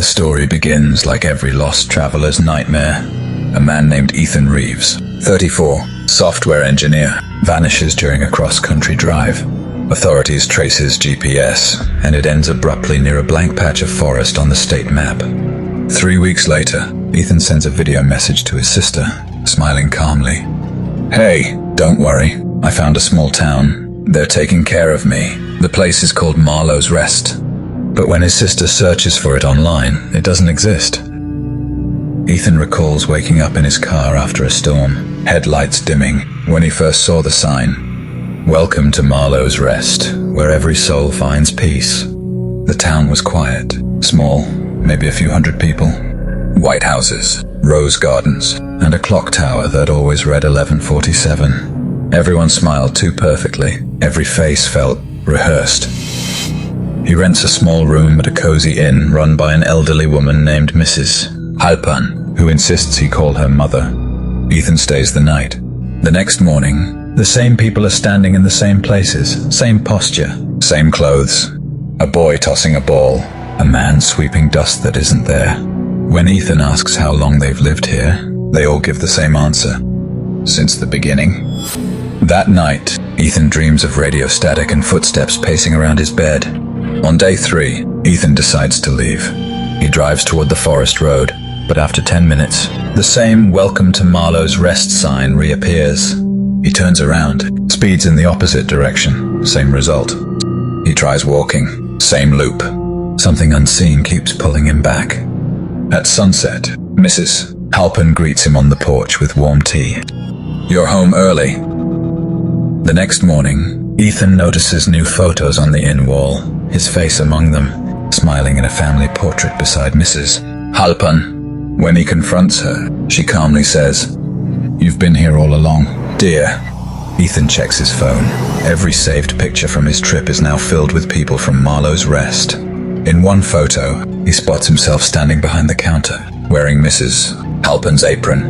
The story begins like every lost traveler's nightmare. A man named Ethan Reeves, 34, software engineer, vanishes during a cross-country drive. Authorities trace his GPS, and it ends abruptly near a blank patch of forest on the state map. 3 weeks later, Ethan sends a video message to his sister, smiling calmly. "Hey, don't worry. I found a small town. They're taking care of me. The place is called Marlowe's Rest." But when his sister searches for it online, it doesn't exist. Ethan recalls waking up in his car after a storm, headlights dimming, when he first saw the sign. "Welcome to Marlowe's Rest, where every soul finds peace." The town was quiet, small, maybe a few hundred people. White houses, rose gardens, and a clock tower that always read 11:47. Everyone smiled too perfectly. Every face felt rehearsed. He rents a small room at a cozy inn run by an elderly woman named Mrs. Halpan, who insists he call her mother. Ethan stays the night. The next morning, the same people are standing in the same places, same posture, same clothes. A boy tossing a ball, a man sweeping dust that isn't there. When Ethan asks how long they've lived here, they all give the same answer. Since the beginning. That night, Ethan dreams of radio static and footsteps pacing around his bed. On day 3, Ethan decides to leave. He drives toward the forest road, but after 10 minutes, the same "Welcome to Marlowe's Rest" sign reappears. He turns around, speeds in the opposite direction, same result. He tries walking, same loop. Something unseen keeps pulling him back. At sunset, Mrs. Halpin greets him on the porch with warm tea. "You're home early." The next morning, Ethan notices new photos on the inn wall, his face among them, smiling in a family portrait beside Mrs. Halpin. When he confronts her, she calmly says, "You've been here all along, dear." Ethan checks his phone. Every saved picture from his trip is now filled with people from Marlowe's Rest. In one photo, he spots himself standing behind the counter, wearing Mrs. Halpin's apron.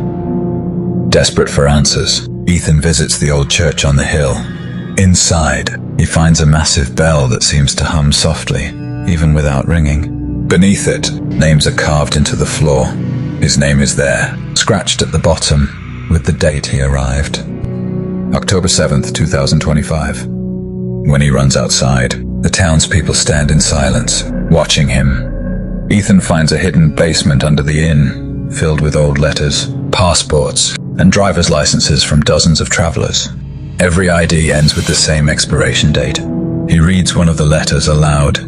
Desperate for answers, Ethan visits the old church on the hill. Inside, he finds a massive bell that seems to hum softly, even without ringing. Beneath it, names are carved into the floor. His name is there, scratched at the bottom, with the date he arrived. October 7th, 2025. When he runs outside, the townspeople stand in silence, watching him. Ethan finds a hidden basement under the inn, filled with old letters, passports, and driver's licenses from dozens of travelers. Every ID ends with the same expiration date. He reads one of the letters aloud.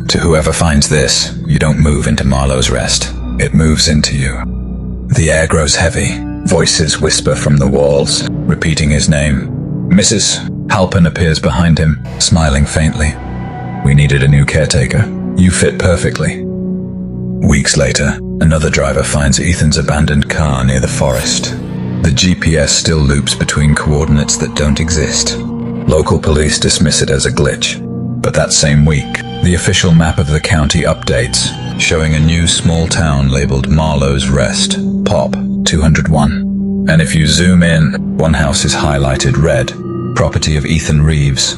"To whoever finds this, you don't move into Marlowe's Rest. It moves into you." The air grows heavy. Voices whisper from the walls, repeating his name. Mrs. Halpin appears behind him, smiling faintly. "We needed a new caretaker. You fit perfectly." Weeks later, another driver finds Ethan's abandoned car near the forest. The GPS still loops between coordinates that don't exist. Local police dismiss it as a glitch. But that same week, the official map of the county updates, showing a new small town labeled Marlowe's Rest, POP 201. And if you zoom in, one house is highlighted red, property of Ethan Reeves.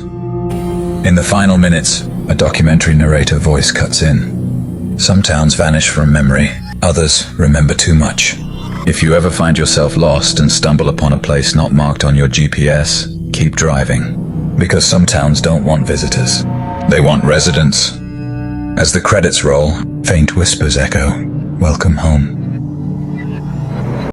In the final minutes, a documentary narrator voice cuts in. Some towns vanish from memory, others remember too much. If you ever find yourself lost and stumble upon a place not marked on your GPS, keep driving. Because some towns don't want visitors. They want residents. As the credits roll, faint whispers echo, "Welcome home."